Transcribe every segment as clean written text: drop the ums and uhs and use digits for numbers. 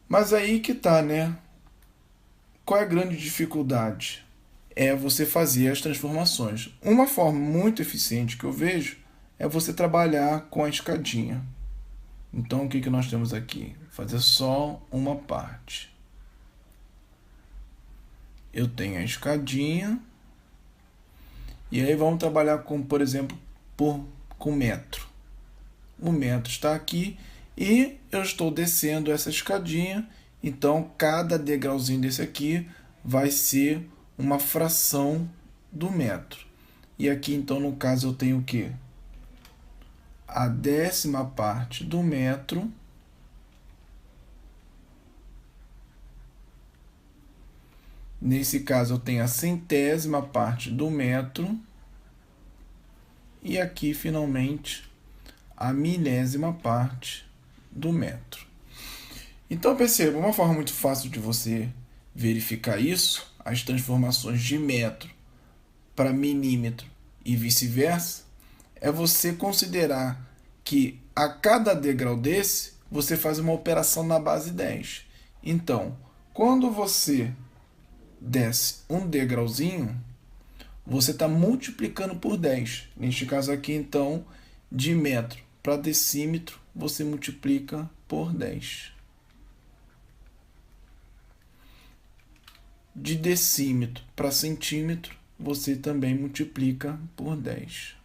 Mas aí que tá, né? Qual é a grande dificuldade? É você fazer as transformações. Uma forma muito eficiente que eu vejo é você trabalhar com a escadinha. Então, o que nós temos aqui? Fazer só uma parte. Eu tenho a escadinha e aí vamos trabalhar com, por exemplo, com metro. O metro está aqui e eu estou descendo essa escadinha, então cada degrauzinho desse aqui vai ser uma fração do metro. E aqui então no caso eu tenho o quê? A 10ª parte do metro Nesse caso eu tenho a 100ª parte do metro e aqui finalmente a 1000ª parte do metro. Então perceba, uma forma muito fácil de você verificar isso, as transformações de metro para milímetro e vice-versa, é você considerar que a cada degrau desse, você faz uma operação na base 10. Então, quando você desce um degrauzinho, você está multiplicando por 10. Neste caso aqui, então, de metro para decímetro, você multiplica por 10. De decímetro para centímetro, você também multiplica por 10.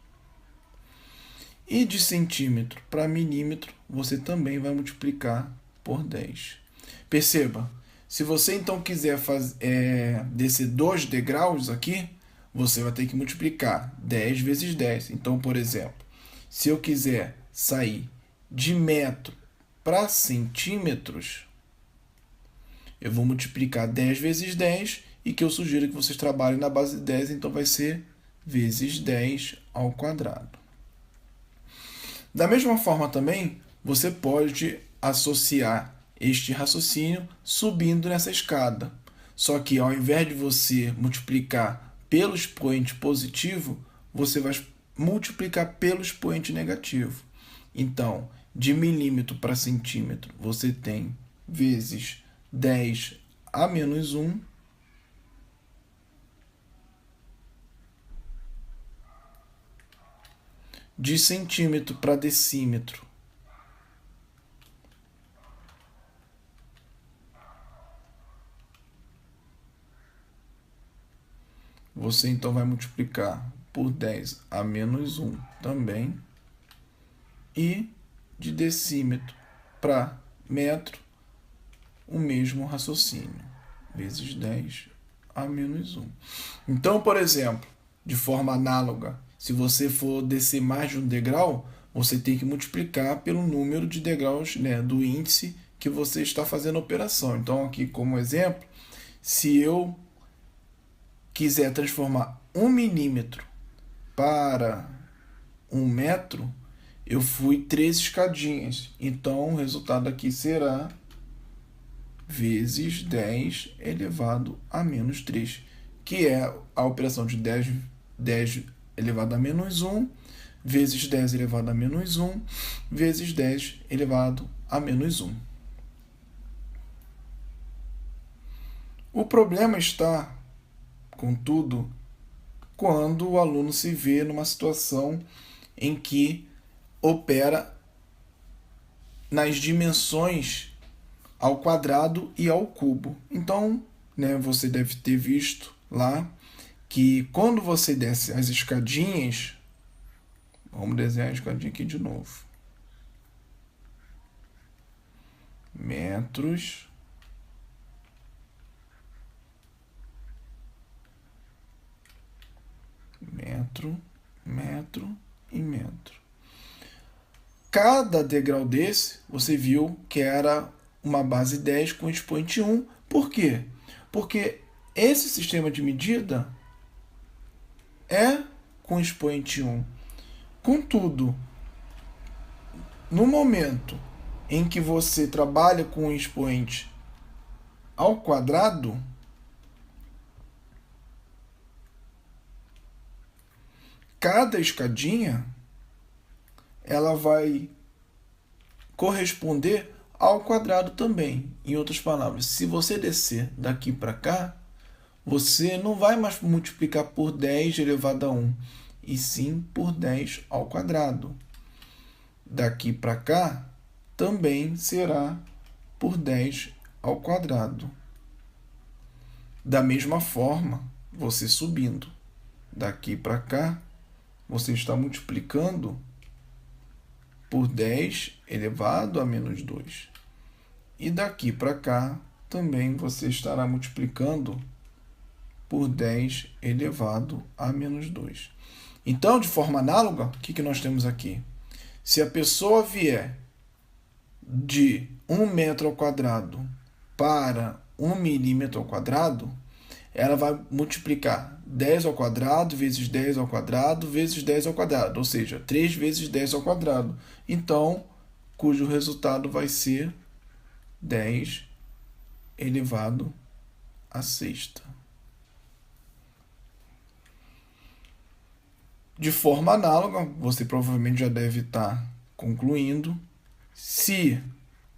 E de centímetro para milímetro, você também vai multiplicar por 10. Perceba, se você então quiser descer 2 degraus aqui, você vai ter que multiplicar 10 vezes 10. Então, por exemplo, se eu quiser sair de metro para centímetros, eu vou multiplicar 10 vezes 10 e que eu sugiro que vocês trabalhem na base de 10, então vai ser vezes 10 ao quadrado. Da mesma forma também, você pode associar este raciocínio subindo nessa escada. Só que ao invés de você multiplicar pelo expoente positivo, você vai multiplicar pelo expoente negativo. Então, de milímetro para centímetro, você tem vezes 10 a menos 1. De centímetro para decímetro, você então vai multiplicar por 10 a menos 1 também. E de decímetro para metro, o mesmo raciocínio, vezes 10 a menos 1. Então, por exemplo, de forma análoga, se você for descer mais de um degrau, você tem que multiplicar pelo número de degraus, né, do índice que você está fazendo a operação. Então, aqui como exemplo, se eu quiser transformar 1 milímetro para 1 metro, eu fui 3 escadinhas. Então, o resultado aqui será vezes 10 elevado a menos 3, que é a operação de 10 elevado a menos 1, vezes 10 elevado a menos 1, vezes 10 elevado a menos 1. O problema está, contudo, quando o aluno se vê numa situação em que opera nas dimensões ao quadrado e ao cubo. Então, né, você deve ter visto lá que quando você desce as escadinhas, vamos desenhar a escadinha aqui de novo. Metros, metro, metro e metro. Cada degrau desse, você viu que era uma base 10 com expoente 1. Por quê? Porque esse sistema de medida é com expoente 1. Contudo, no momento em que você trabalha com o expoente ao quadrado, cada escadinha ela vai corresponder ao quadrado também. Em outras palavras, se você descer daqui para cá, você não vai mais multiplicar por 10 elevado a 1, e sim por 10 ao quadrado. Daqui para cá, também será por 10 ao quadrado. Da mesma forma, você subindo daqui para cá, você está multiplicando por 10 elevado a menos 2. E daqui para cá, também você estará multiplicando por 10 elevado a menos 2. Então, de forma análoga, o que nós temos aqui? Se a pessoa vier de 1 metro ao quadrado para 1 milímetro ao quadrado, ela vai multiplicar 10 ao quadrado vezes 10 ao quadrado vezes 10 ao quadrado, ou seja, 3 vezes 10 ao quadrado. Então, cujo resultado vai ser 10 elevado à sexta. De forma análoga, você provavelmente já deve estar concluindo. Se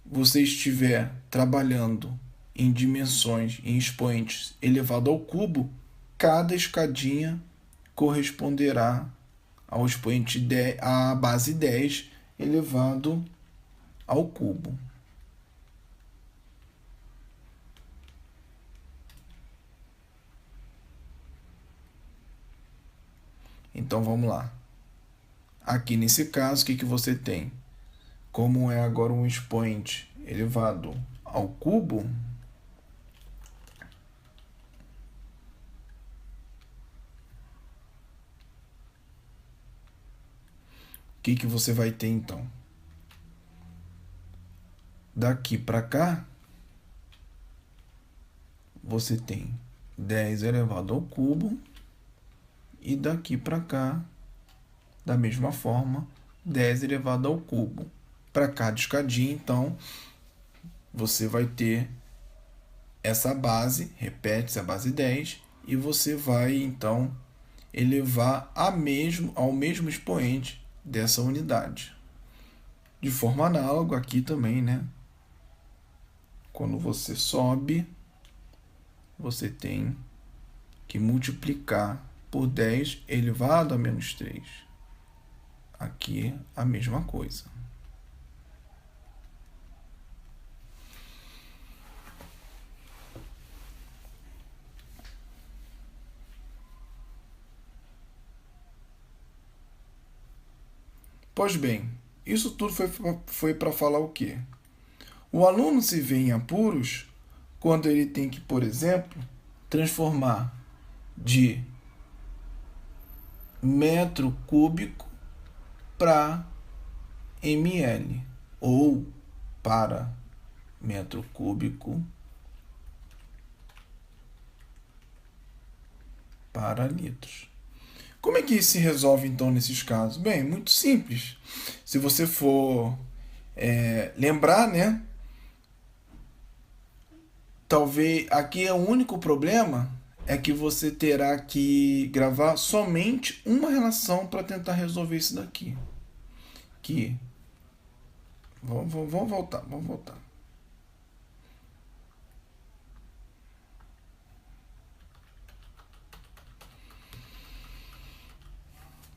você estiver trabalhando em dimensões, em expoentes elevado ao cubo, cada escadinha corresponderá ao expoente à base 10 elevado ao cubo. Então vamos lá. Aqui nesse caso, o que você tem? Como é agora um expoente elevado ao cubo, o que você vai ter então? Daqui para cá, você tem 10 elevado ao cubo. E daqui para cá, da mesma forma, 10 elevado ao cubo. Para cada escadinha, então, você vai ter essa base, repete-se a base 10, e você vai, então, elevar ao mesmo expoente dessa unidade. De forma análoga, aqui também, né? Quando você sobe, você tem que multiplicar por 10 elevado a menos 3. Aqui a mesma coisa. Pois bem, isso tudo foi para falar o quê? O aluno se vê em apuros quando ele tem que, por exemplo, transformar de metro cúbico para ml ou para metro cúbico para litros. Como é que isso se resolve então nesses casos? Bem, muito simples. Se você for lembrar, né? Talvez aqui é o único problema é que você terá que gravar somente uma relação para tentar resolver isso daqui. Vamos voltar.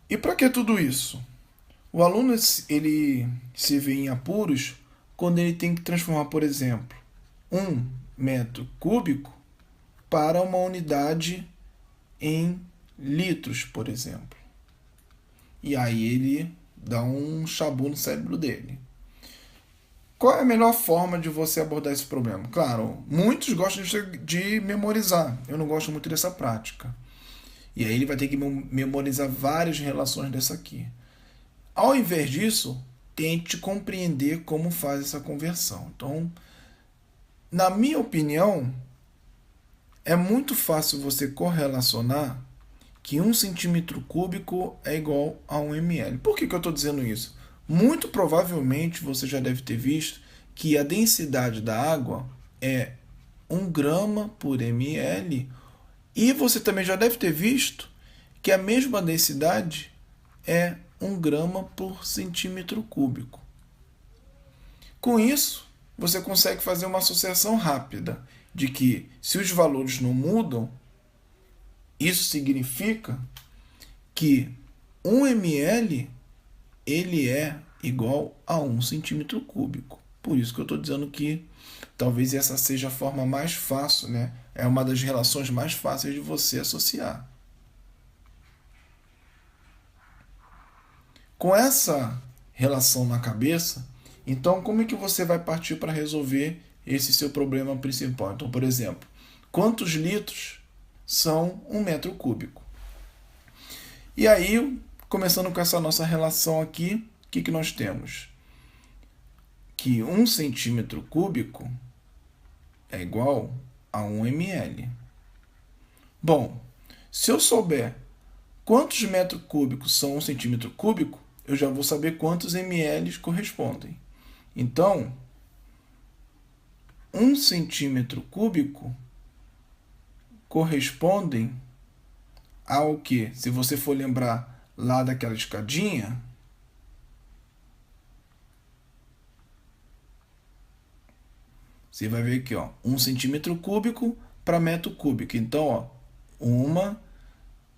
E para que tudo isso? O aluno ele se vê em apuros quando ele tem que transformar, por exemplo, 1 metro cúbico para uma unidade em litros, por exemplo. E aí ele dá um chabu no cérebro dele. Qual é a melhor forma de você abordar esse problema? Claro, muitos gostam de memorizar. Eu não gosto muito dessa prática. E aí ele vai ter que memorizar várias relações dessa aqui. Ao invés disso, tente compreender como faz essa conversão. Então, na minha opinião, é muito fácil você correlacionar que 1 centímetro cúbico é igual a 1 ml. Por que eu estou dizendo isso? Muito provavelmente você já deve ter visto que a densidade da água é 1 grama por ml. E você também já deve ter visto que a mesma densidade é 1 grama por centímetro cúbico. Com isso, você consegue fazer uma associação rápida de que, se os valores não mudam, isso significa que 1 ml ele é igual a 1 centímetro cúbico. Por isso que eu estou dizendo que talvez essa seja a forma mais fácil, né? É uma das relações mais fáceis de você associar. Com essa relação na cabeça, então como é que você vai partir para resolver esse seu problema principal? Então, por exemplo, quantos litros são 1 metro cúbico? E aí, começando com essa nossa relação aqui, o que nós temos? Que 1 centímetro cúbico é igual a 1 ml. Bom, se eu souber quantos metros cúbicos são 1 centímetro cúbico, eu já vou saber quantos ml correspondem. Então, 1 centímetro cúbico correspondem ao que? Se você for lembrar lá daquela escadinha, você vai ver aqui, ó, 1 centímetro cúbico para metro cúbico. Então, ó,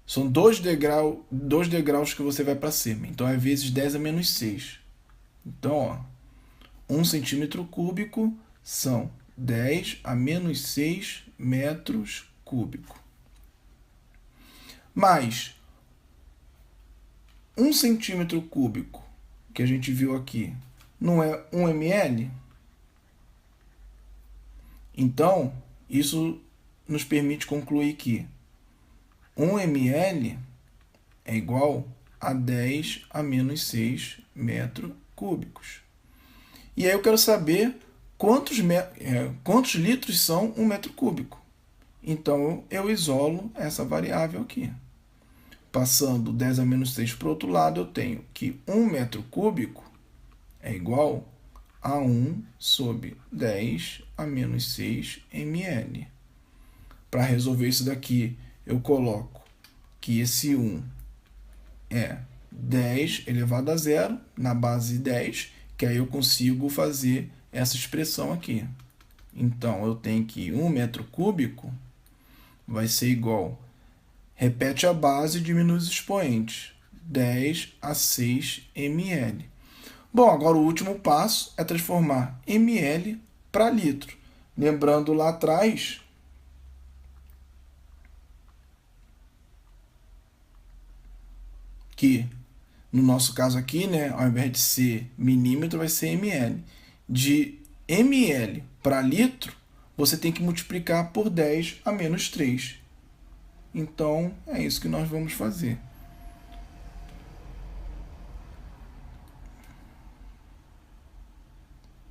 são 2 degraus que você vai para cima. Então, é vezes 10 a menos 6. Então, ó, 1 centímetro cúbico são 10 a menos 6 metros cúbicos. Mais 1 centímetro cúbico, que a gente viu aqui, não é 1 ml? Então, isso nos permite concluir que 1 ml é igual a 10 a menos 6 metros cúbicos. E aí eu quero saber quantos litros são 1 metro cúbico. Então, eu isolo essa variável aqui. Passando 10 a menos 6 para o outro lado, eu tenho que 1 metro cúbico é igual a 1 sobre 10 a menos 6 ml. Para resolver isso daqui, eu coloco que esse 1 é 10 elevado a zero, na base 10, que aí eu consigo fazer essa expressão aqui. Então, eu tenho que 1 metro cúbico vai ser igual, repete a base e diminui os expoentes, 10 a 6 ml. Bom, agora o último passo é transformar ml para litro. Lembrando lá atrás que, no nosso caso aqui, né, ao invés de ser milímetro, vai ser ml. De ml para litro, você tem que multiplicar por 10 a menos 3. Então, é isso que nós vamos fazer.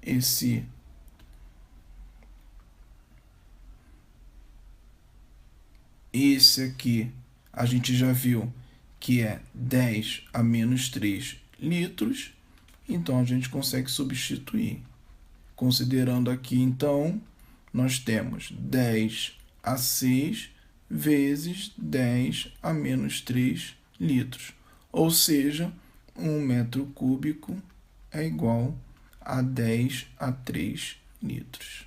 Esse aqui a gente já viu que é 10 a menos 3 litros, então a gente consegue substituir. Considerando aqui, então, nós temos 10 a 6 vezes 10 a menos 3 litros, ou seja, 1 metro cúbico é igual a 10 a 3 litros.